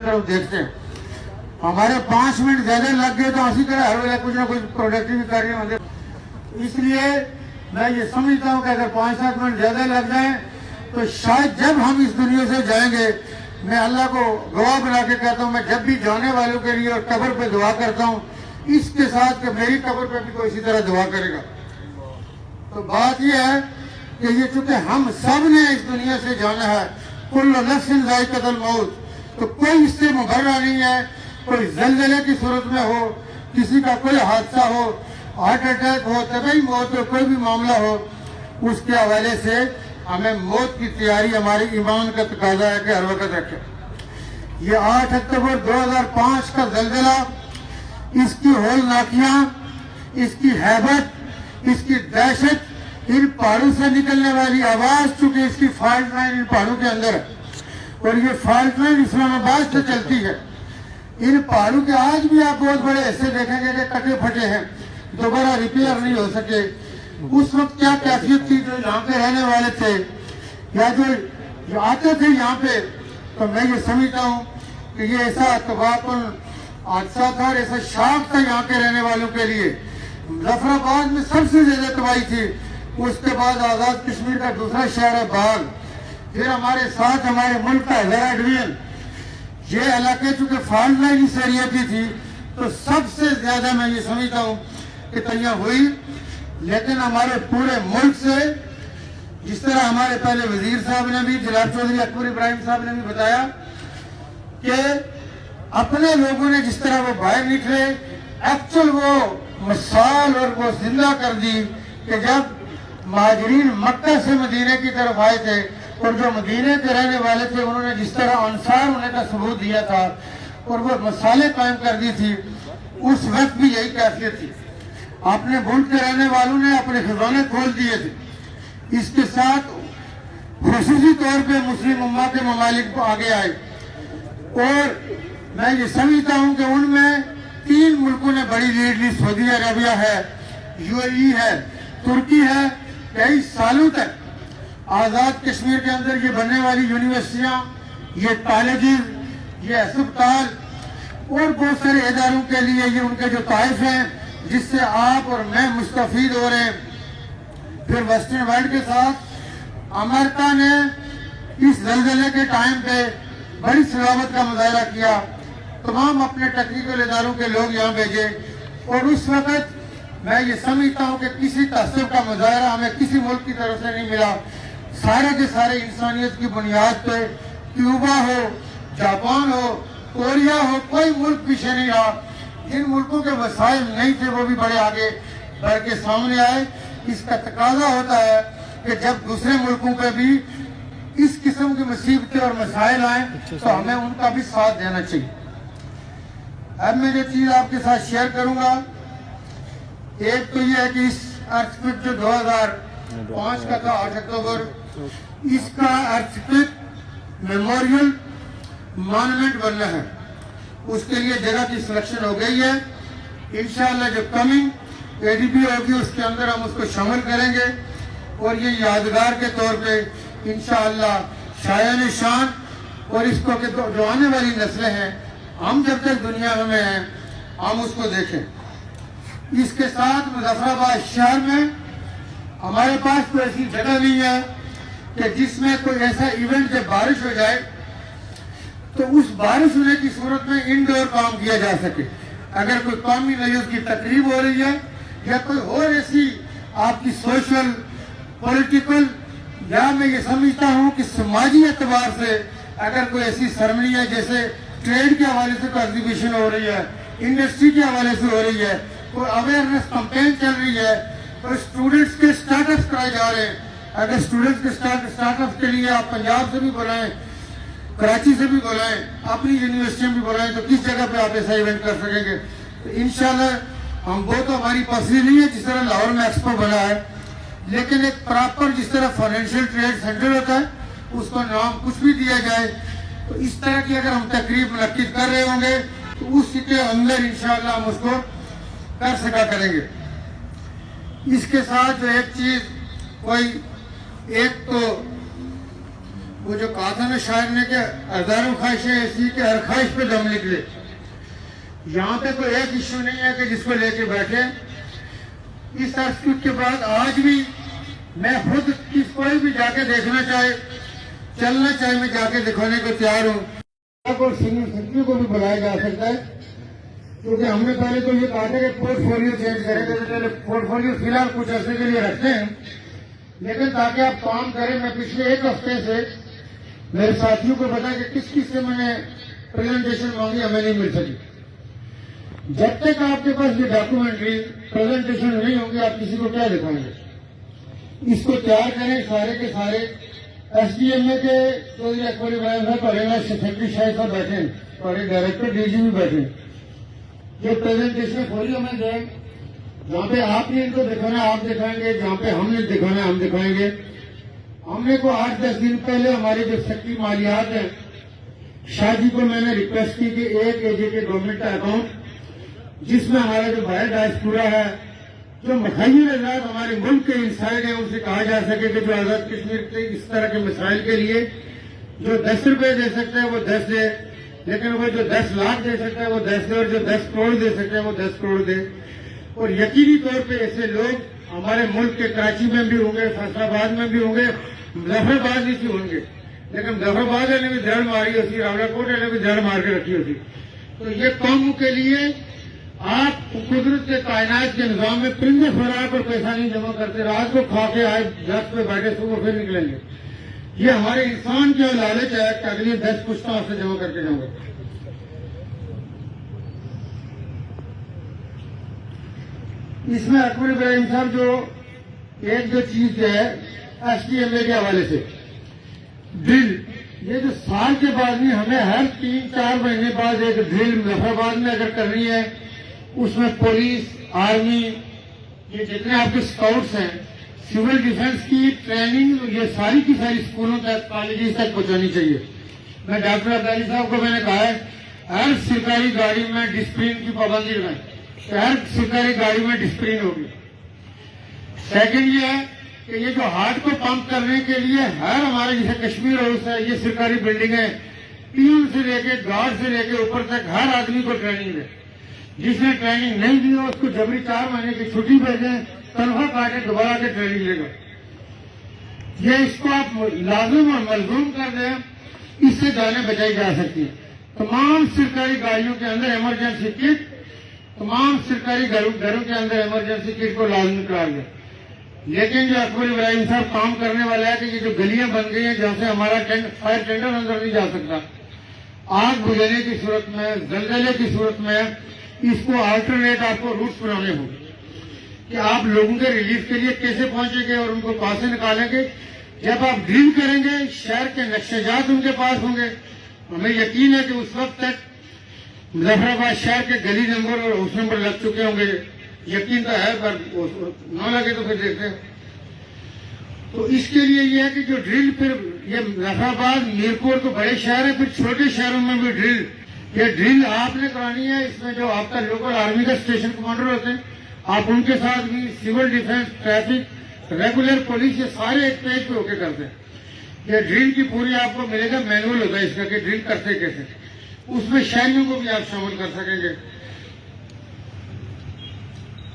طرف دیکھتے ہیں. ہمارے 5 منٹ زیادہ لگ گئے تو اسی طرح ہر ویلے کچھ نہ کچھ پروڈکٹیو کر رہے ہوں. اس لیے میں یہ سمجھتا ہوں کہ اگر 5-7 منٹ زیادہ لگ جائیں تو شاید جب ہم اس دنیا سے جائیں گے، میں اللہ کو گواہ بنا کے کہتا ہوں، میں جب بھی جانے والوں کے لیے اور قبر پہ دعا کرتا ہوں اس کے ساتھ کہ میری قبر پہ بھی کوئی اسی طرح دعا کرے گا. تو بات یہ ہے کہ یہ چونکہ ہم سب نے اس دنیا سے جانا ہے، کل نفس ذائقۃ الموت، تو کوئی اس سے مبرہ نہیں ہے. کوئی زلزلے کی صورت میں ہو، کسی کا کوئی حادثہ ہو، ہارٹ اٹیک ہو، طبعی موت ہو، کوئی بھی معاملہ ہو، اس کے حوالے سے ہمیں موت کی تیاری ہماری ایمان کا تقاضا ہے کہ ہر وقت رکھیں. یہ 8 اکتوبر 2005 کا زلزلہ، اس کی ہولناکیاں، اس کی ہیبت، اس کی دہشت، ان پہاڑوں سے نکلنے والی آواز، چونکہ اس کی فالٹ لائن ان پہاڑوں کے اندر ہے اور یہ فالٹ لائن اسلام آباد سے چلتی ہے. ان پہاڑوں کے آج بھی آپ بہت بڑے ایسے دیکھیں گے کہ کٹے پھٹے ہیں، دوبارہ ریپیئر نہیں ہو سکے. اس وقت کیا کیفیت تھی جو یہاں پہ رہنے والے تھے یا جو آتے تھے یہاں پہ. تو میں یہ سمجھتا ہوں کہ یہ ایسا اتفاقاً حادثہ تھا اور ایسا شاک تھا یہاں کے رہنے والوں کے لیے. ظفر آباد میں سب سے زیادہ تباہی تھی، اس کے بعد آزاد کشمیر کا دوسرا شہر ہے باغ، پھر ہمارے ساتھ ہمارے ملک کا ہزارہ ڈویژن. یہ علاقے چونکہ فالٹ لائن اس ایریا کی تھی تو سب سے زیادہ میں یہ سمجھتا ہوں کہ تنیا ہوئی. لیکن ہمارے پورے ملک سے، جس طرح ہمارے پہلے وزیر صاحب نے بھی، جناب چودھری اکبر ابراہیم صاحب نے بھی بتایا کہ اپنے لوگوں نے جس طرح وہ باہر نکلے، ایکچول وہ مثال اور وہ زندہ کر دی کہ جب مہاجرین مکہ سے مدینے کی طرف آئے تھے اور جو مدینے کے رہنے والے تھے انہوں نے جس طرح انصار ہونے کا ثبوت دیا تھا اور وہ مسالے قائم کر دی تھی، اس وقت بھی یہی کیفیت تھی. اپنے ملک کے رہنے والوں نے اپنے خزانے کھول دیے تھے. اس کے ساتھ خصوصی طور پہ مسلم امہ کے ممالک کو آگے آئے اور میں یہ سمجھتا ہوں کہ ان میں 3 ملکوں نے بڑی لیڈ لی. سعودی عربیہ ہے، UAE ہے، ترکی ہے. کئی سالوں تک آزاد کشمیر کے اندر یہ بننے والی یونیورسٹیاں، یہ کالجز، یہ اسپتال اور بہت سارے اداروں کے لیے یہ ان کے جو طائف ہیں جس سے آپ اور میں مستفید ہو رہے ہیں. پھر ویسٹرن ورلڈ کے ساتھ امریکہ نے اس زلزلے کے ٹائم پہ بڑی صلابت کا مظاہرہ کیا، تمام اپنے ٹیکنیکل اداروں کے لوگ یہاں بھیجے اور اس وقت میں یہ سمجھتا ہوں کہ کسی تعصب کا مظاہرہ ہمیں کسی ملک کی طرف سے نہیں ملا. سارے کے سارے انسانیت کی بنیاد پہ، کیوبا ہو، جاپان ہو، کوریا ہو، کوئی ملک پیچھے نہیں رہا. جن ملکوں کے وسائل نہیں تھے وہ بھی بڑے آگے بڑھ کے سامنے آئے. اس کا تقاضا ہوتا ہے کہ جب دوسرے ملکوں پہ بھی اس قسم کی مصیبتیں اور مسائل آئیں تو ہمیں ان کا بھی ساتھ دینا چاہیے. اب میں جو چیز آپ کے ساتھ شیئر کروں گا، ایک تو یہ ہے کہ اس ارتھکویک جو 2005 کا تھا 8 اکتوبر، اس کا ارتھکویک میموریل مانومنٹ بننا ہے. اس کے لیے جگہ کی سلیکشن ہو گئی ہے. انشاءاللہ جو کمنگ ADB ہوگی اس کے اندر ہم اس کو شامل کریں گے اور یہ یادگار کے طور پہ انشاءاللہ شایان شان، اور اس کو کہ جو آنے والی نسلیں ہیں، ہم جب تک دنیا میں ہیں ہم اس کو دیکھیں. اس کے ساتھ ظفر آباد شہر میں ہمارے پاس کوئی ایسی جگہ نہیں ہے کہ جس میں کوئی ایسا ایونٹ جب بارش ہو جائے تو اس بارش ہونے کی صورت میں انڈور کام کیا جا سکے. اگر کوئی قومی نیوز کی تقریب ہو رہی ہے یا کوئی اور ایسی آپ کی سوشل، پولیٹیکل، یا میں یہ سمجھتا ہوں کہ سماجی اعتبار سے اگر کوئی ایسی سرمنی ہے جیسے ٹریڈ کے حوالے سے کوئی ایگزیبیشن ہو رہی ہے، انڈسٹری کے حوالے سے ہو رہی ہے، کوئی اویئرنیس کمپین چل رہی ہے، کوئی اسٹوڈنٹس کے اسٹارٹ اپس کرائے جا رہے ہیں. اگر اسٹوڈنٹس کے اسٹارٹ اپس کے لیے آپ پنجاب سے بھی بلائیں، کراچی سے بھی بلائیں، اپنی یونیورسٹی میں بھی بلائیں تو کس جگہ پہ آپ ایسا ایونٹ کر سکیں گے. تو انشاءاللہ ہم وہ تو ہماری پسری نہیں ہے جس طرح لاہور میں ایکسپو بنا ہے، لیکن ایک پراپر جس طرح فائنینشیل ٹریڈ سینٹر ہوتا ہے اس کو نام کچھ بھی دیا جائے. تو اس طرح کی اگر ہم تقریب منعقد کر رہے ہوں گے تو اس کے اندر انشاءاللہ ہم اس کو کر سکا کریں گے. اس کے ساتھ جو ایک چیز، کوئی ایک تو وہ جو کہا تھا نا شاعر نے کہ ہزاروں خواہشیں ایسی کہ ہر خواہش پہ دم نکلے. یہاں پہ کوئی ایک ایشو نہیں ہے کہ جس کو لے کے بیٹھے. اس عرصے کے بعد آج بھی میں خود کوئی بھی جا کے دیکھنا چاہے, چلنا چاہے, میں جا کے دکھانے کو تیار ہوں. اور سینئر سیکرٹری کو بھی بلایا جا سکتا ہے, کیونکہ ہم نے پہلے تو یہ کہا تھا کہ پورٹ فولیو چینج کریں گے. پہلے پورٹ فولیو فی الحال کچھ عرصے کے لیے رکھتے ہیں, لیکن تاکہ آپ کام کریں. میں پچھلے ایک ہفتے سے میرے ساتھیوں کو بتا کہ کس کس سے میں نے پریزنٹیشن مانگی, ہمیں نہیں مل سکی. جب تک آپ کے پاس یہ ڈاکومنٹری پریزنٹیشن نہیں ہوگی, آپ کسی کو کیا دکھائیں گے؟ اس کو تیار کریں سارے کے سارے. ایس ڈی ایم اے کے چودھری اکبر ابراہیم صاحب پڑھے, سیکرٹری شاہد صاحب بیٹھے ہیں, اور ڈائریکٹر ڈی جی بھی بیٹھے ہیں. یہ پریزنٹیشن کھولی ہمیں دیں, جہاں پہ آپ نے ان کو دکھانا آپ دکھائیں گے, جہاں پہ ہم نے دکھانا ہم دکھائیں گے. ہم نے کو 8-10 دن پہلے ہمارے جو سیکرٹری مالیات ہیں شاہ جی کو میں نے ریکویسٹ کی کہ ایک ایجے کے گورنمنٹ کا اکاؤنٹ جس میں ہمارا جو باہر ڈائسپورا ہے, جو مخیر آزاد ہمارے ملک کے انسائڈ ہیں, ان سے کہا جا سکے کہ جو آزاد کشمیر کے اس طرح کے مسائل کے لیے جو 10 روپے دے سکتا ہے وہ 10 دے, لیکن وہ جو 10 لاکھ دے سکتا ہے وہ 10 دے, اور جو 10 کروڑ دے سکتا ہے وہ 10 کروڑ دے. اور یقینی طور پہ ایسے لوگ ہمارے ملک کے کراچی میں بھی ہوں گے, فیصل آباد میں بھی ہوں گے, مظفر آباد بھی ہوں گے. لیکن مظفر آباد نے بھی جڑ ماری ہوتی, راولا کوٹ نے بھی جڑ مار کے رکھی ہوتی. تو یہ قوم کے لیے آپ قدرت کے کائنات کے نظام میں پرندے خوراک اور پیسہ نہیں جمع کرتے. رات کو کھا کے آئے, درخت پہ بیٹھے, صبح پھر نکلیں گے. یہ ہمارے انسان کی لالچ ہے کہ اگلی 10 پشتوں آپ سے جمع کر کے جاؤں گے. اس میں اکبر ابراہیم صاحب جو چیز ہے ایس ٹی ایم اے کے حوالے سے ڈرل, یہ جو سال کے بعد نہیں, ہمیں ہر 3-4 مہینے بعد ایک ڈرل مظفر آباد میں اگر کرنی ہے, اس میں پولیس, آرمی, یہ جتنے آپ کے اسکاؤٹس ہیں, سول ڈیفنس کی ٹریننگ, یہ ساری کی ساری اسکولوں تک, کالجز تک پہنچانی چاہیے. میں ڈاکٹر عبدالی صاحب کو میں نے کہا ہے ہر سرکاری گاڑی میں ڈسپلن کی پابندی لگائیں, کہ ہر سرکاری گاڑی میں ڈسپلن ہوگی. سیکنڈ یہ ہے کہ یہ جو ہارٹ کو پمپ کرنے کے لیے ہر ہمارے جیسے کشمیر ہاؤس ہے, یہ سرکاری بلڈنگ ہے, پیون سے لے کے گارڈ سے لے کے اوپر تک ہر آدمی کو ٹریننگ دے. جس نے ٹریننگ نہیں دی ہو اس کو جبری 4 مہینے کی چھٹی بھیجیں, تنخواہ کاٹے, دوبارہ کے ٹریننگ لے گا. یہ اس کو آپ لازم اور ملزوم کر دیں, اس سے جانیں بچائی جا سکتی ہیں. تمام سرکاری گاڑیوں کے اندر ایمرجنسی کٹ, تمام سرکاری گھروں کے اندر ایمرجنسی کٹ کو لازمی قرار دیں. لیکن جو اکبر ابراہیم صاحب کام کرنے والا ہے کہ یہ جو گلیاں بن گئی ہیں جہاں سے ہمارا فائر ٹینڈر اندر نہیں جا سکتا, آگ بجھانے کی صورت میں, زلزلے کی صورت میں, اس کو آلٹرنیٹ آپ کو روٹس بنانے ہوں گے کہ آپ لوگوں کے ریلیف کے لیے کیسے پہنچیں گے اور ان کو کہاں سے نکالیں گے. جب آپ ڈرل کریں گے شہر کے نقشے جات ان کے پاس ہوں گے. ہمیں یقین ہے کہ اس وقت تک مظفر آباد شہر کے گلی نمبر اور ہاؤس نمبر لگ چکے ہوں گے. یقین تو ہے, پر نہ لگے تو پھر دیکھتے ہیں. تو اس کے لیے یہ ہے کہ جو ڈرل, پھر یہ مظفر آباد, میرپور تو بڑے شہر ہیں, پھر چھوٹے شہروں میں بھی ڈرل, یہ ڈرل آپ نے کرانی ہے. اس میں جو آپ کا لوکل آرمی کا اسٹیشن کمانڈر ہوتے ہیں, آپ ان کے ساتھ بھی, civil defence, traffic, regular police, یہ سارے ایک پیج پہ ہو کے کرتے ہیں. یہ ڈرل کی پوری آپ کو ملے گا, مینول ہوتا ہے اس کا کہ ڈرل کرتے کیسے. اس میں شہریوں کو بھی آپ شامل کر سکیں گے.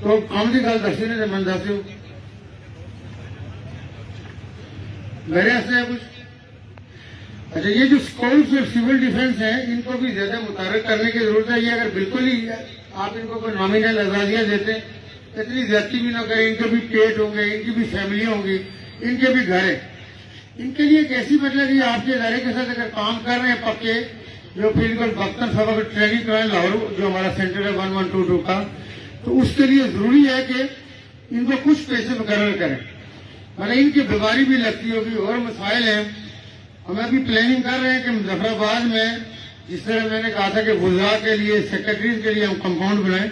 تو آمدی گل دسی نے من دس دوں میرے سے کچھ. اچھا, یہ جو اسکاؤٹس اور سول ڈیفنس ہیں ان کو بھی زیادہ متحرک کرنے کی ضرورت ہے. یہ اگر بالکل ہی آپ ان کو کوئی نامینل اعزازیاں دیتے ہیں, اتنی زیادتی بھی نہ کریں. ان کے بھی پیٹ ہوں گے, ان کی بھی فیملی ہوں گی, ان کے بھی گھر ہیں. ان کے لیے ایک ایسی مطلب کہ آپ کے ادارے کے ساتھ اگر کام کر رہے ہیں پکے, جو پھر ان کو وقتاً فوقاً ٹریننگ کرائیں, لاہور جو ہمارا سینٹر ہے 1122 کا, تو اس کے لیے ضروری ہے کہ ان کو کچھ پیسے مقرر کریں. مطلب ان کی بیماری بھی لگتی ہوگی اور مسائل ہیں. ہم ابھی پلاننگ کر رہے ہیں کہ مظفر آباد میں, جس طرح میں نے کہا تھا کہ وزراء کے لیے, سیکرٹریز کے لیے ہم کمپاؤنڈ بنائیں.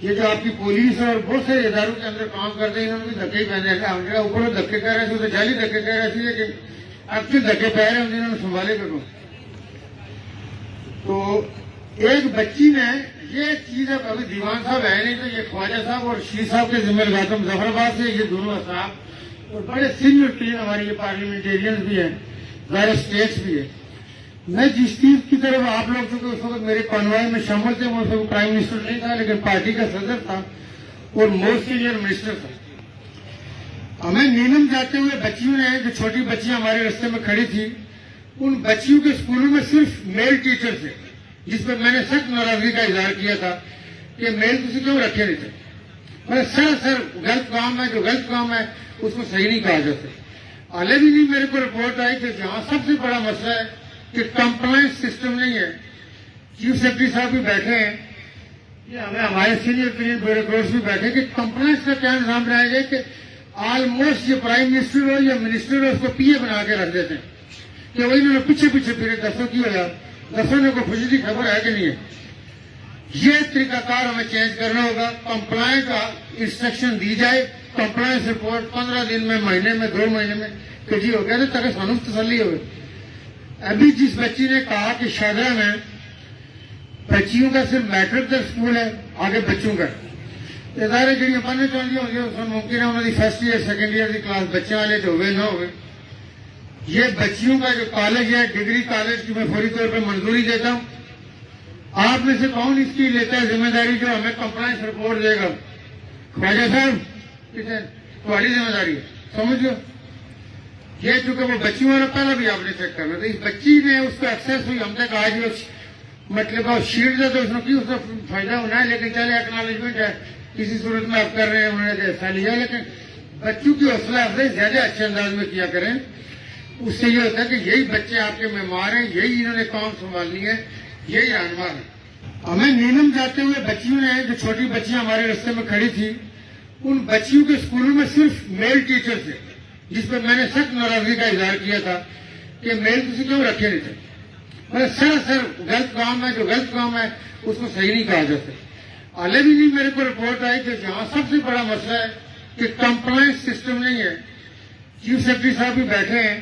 یہ جو آپ کی پولیس اور بہت سے اداروں کے اندر کام کرتے ہیں, انہوں نے بھی دھکے ہی پہنے ہیں. ہم اوپر دھکے کہہ رہے تھے, جعلی دھکے کہہ رہے تھے, لیکن اب سے دھکے پہ رہے ہیں, انہوں نے سنبھالے کروں. تو ایک بچی نے یہ چیز, ابھی دیوان صاحب ہے نہیں, تو یہ خواجہ صاحب اور شیر صاحب کے ذمہ لگاتا ہوں. مظفر آباد سے یہ دونوں صاحب اور بڑے سینئر ٹیم ہماری یہ پارلیمنٹیرینز بھی ہیں, ظاہر اسٹیٹس بھی ہے. میں جس چیز کی طرف آپ لوگ چونکہ اس وقت میرے کانوائے میں شامل تھے، وہ اس وقت پرائم منسٹر نہیں تھا لیکن پارٹی کا صدر تھا اور موسٹ سینئر منسٹر تھا. ہمیں نیلم جاتے ہوئے بچیوں نے، جو چھوٹی بچیاں ہمارے راستے میں کھڑی تھی، ان بچیوں کے اسکولوں میں صرف میل ٹیچر تھے، جس پر میں نے سخت ناراضگی کا اظہار کیا تھا کہ میل کسی کیوں رکھے نہیں تھے. سر غلط کام ہے، جو غلط کام ہے اس کو صحیح نہیں کہا جاتا. حالے بھی نہیں میرے کو رپورٹ آئی کہ جہاں سب سے بڑا مسئلہ ہے کہ کمپلائنس سسٹم نہیں ہے. چیف سیکرٹری صاحب بھی بیٹھے ہیں، یہ ہمارے سینئر بیوروکریٹس بھی بیٹھے کہ کمپلائنس کا کیا نظام رہے گا کہ آلموسٹ یہ پرائم منسٹر ہو یا منسٹر ہو اس کو پی اے بنا کے رکھ دیتے ہیں کہ وہی انہوں نے پیچھے پھرے دسوں کی ہو یا دسوں نے کوئی خوشی کی خبر ہے کہ نہیں ہے. یہ طریقہ کار ہمیں چینج کرنا ہوگا. کمپلائنس کا انسٹرکشن دی جائے، کمپلائنس رپورٹ 15 دن میں، مہینے میں، 2 مہینے میں کہ جی ہو گیا تو تاکہ سانو تسلی ہوئے. ابھی جس بچی نے کہا کہ شاہدرہ میں بچیوں کا صرف میٹرک تک اسکول ہے، آگے بچوں کا ادارے جڑی پڑھنے چاہیے ہوگی اس میں ممکن ہے انہوں نے فرسٹ ایئر سیکنڈ ایئر کی کلاس بچوں والے جو ہوئے نہ ہوئے. یہ بچیوں کا جو کالج ہے، ڈگری کالج کی میں فوری طور پہ منظوری دیتا ہوں. آپ میں سے کون اس کی لیتا ہے ذمہ داری جو ہمیں کمپلائنس رپورٹ دے گا؟ خواجہ صاحب تمہاری ذمہ داری ہے، سمجھ لو. یہ چونکہ وہ بچیوں والا پہلے بھی آپ نے چیک کرنا تھا. اس بچی نے اس کو ایکسیس ہوئی، ہم تک آج مطلب شیٹ دے تو اس نے اس کا فائدہ ہونا ہے، لیکن چلے ایکنالجمنٹ ہے کسی صورت میں آپ کر رہے ہیں، انہوں نے حصہ لیا. لیکن بچوں کی حوصلہ افزائی زیادہ اچھے انداز میں کیا کریں. اس سے یہ ہوتا ہے کہ یہی بچے آپ کے مہمان ہیں، یہی انہوں نے کام سنبھالنی ہے، یہی رہنما ہے. ہمیں نیلم جاتے ہوئے بچیوں نے، جو چھوٹی بچیاں ہمارے راستے میں کھڑی تھی، ان بچیوں کے اسکولوں میں صرف میل ٹیچر تھے، جس پر میں نے سخت ناراضگی کا اظہار کیا تھا کہ میل کسی کیوں رکھے نہیں تھے. سر غلط کام ہے، جو غلط کام ہے اس کو صحیح نہیں کہا جاتا. حالے بھی نہیں میرے کو رپورٹ آئی کہ جہاں سب سے بڑا مسئلہ ہے کہ کمپلائنس سسٹم نہیں ہے. چیف سیکرٹری صاحب بھی بیٹھے ہیں،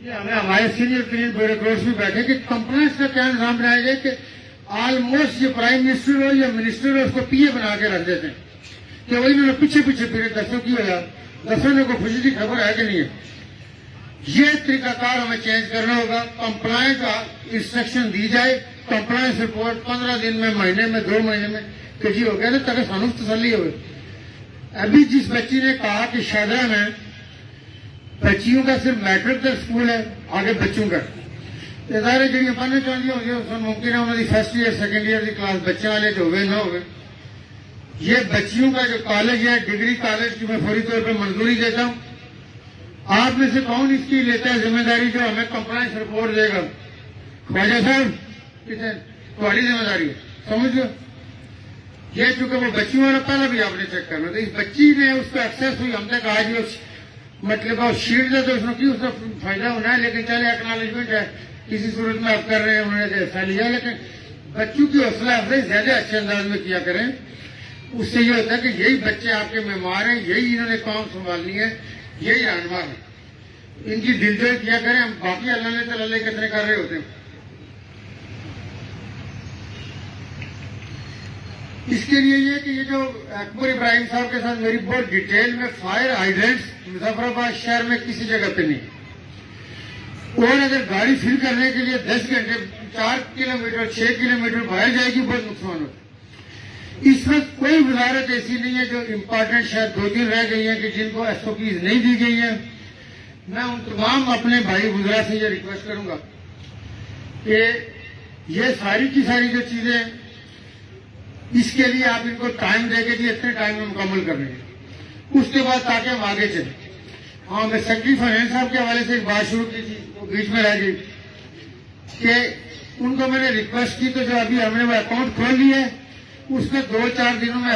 یہ ہمارے سینئر بیوروکریٹس بھی بیٹھے کہ کمپلائنس کا کیا نظام رہے گا کہ آلموسٹ یہ پرائم منسٹر ہو یا منسٹر ہو اس کو پی اے بنا کے رکھ دیتے ہیں کہ وہی انہوں نے پیچھے پھرے دسوں کی ہو یا دسوں نے کوئی خوشی کی خبر ہے کہ نہیں ہے. یہ طریقہ کار ہمیں چینج کرنا ہوگا. کمپلائنس کا انسٹرکشن دی جائے، کمپلائنس رپورٹ 15 دن میں، مہینے میں، 2 مہینے میں کہ جی ہو گیا تو تاکہ سانو تسلی ہوئے. ابھی جس بچی نے کہا کہ شاہدرہ میں بچیوں کا صرف میٹرک تک اسکول ہے، آگے بچوں کا ادارے جڑی پڑھنے چاہیے ہوگی اس میں ممکن ہے انہوں نے فرسٹ ایئر سیکنڈ ایئر کی کلاس بچوں والے جو ہوئے نہ ہوئے. یہ بچیوں کا جو کالج ہے، ڈگری کالج کی میں فوری طور پہ منظوری دیتا ہوں. آپ میں سے کون اس کی لیتا ہے ذمہ داری جو ہمیں کمپلائنس رپورٹ دے گا؟ خواجہ صاحب تمہاری ذمہ داری ہے، سمجھ لو. یہ چونکہ وہ بچیوں والا پہلے بھی آپ نے چیک کرنا تھا. اس بچی نے اس کو ایکسیس ہوئی، ہم تک آج مطلب شیٹ دے تو اس نے اس کا فائدہ ہونا ہے، لیکن چلے ایکنالجمنٹ ہے کسی صورت میں آپ کر رہے ہیں، انہوں نے حصہ لیا. لیکن بچوں کی حوصلہ افزائی زیادہ اچھے انداز میں کیا کریں. اس سے یہ ہوتا ہے کہ یہی بچے آپ کے مہمان ہیں، یہی انہوں نے کام سنبھالنی ہے، یہی رہنما ہے. ان کی دلجوئی کیا کریں. ہم باقی اللہ کتنے کر رہے ہوتے ہیں. اس کے لیے یہ کہ یہ جو اکبر ابراہیم صاحب کے ساتھ میری بہت ڈیٹیل میں فائر ہائیڈرنٹس مظفر آباد شہر میں کسی جگہ پہ نہیں، اور اگر گاڑی فل کرنے کے لیے 10 گھنٹے 4 کلومیٹر 6 کلومیٹر باہر جائے گی، بہت نقصان ہوتا ہے. اس وقت کوئی وزارت ایسی نہیں ہے جو امپارٹنٹ شاید 2 رہ گئی ہیں کہ جن کو ایس او پیز نہیں دی گئی ہیں. میں ان تمام اپنے بھائی وزراء سے یہ ریکویسٹ کروں گا کہ یہ ساری کی ساری جو چیزیں اس کے لیے آپ ان کو ٹائم دے کے اتنے ٹائم میں مکمل کرنے ہیں، اس کے بعد تاکہ ہم آگے چلیں. ہاں، میں سیکرٹری فائنینس صاحب کے حوالے سے ایک بات شروع کی تھی، وہ بیچ میں رہ گئی کہ ان کو میں نے ریکویسٹ کی تو جو ابھی ہم نے وہ اکاؤنٹ کھول لی ہے اس میں 2-4 دنوں میں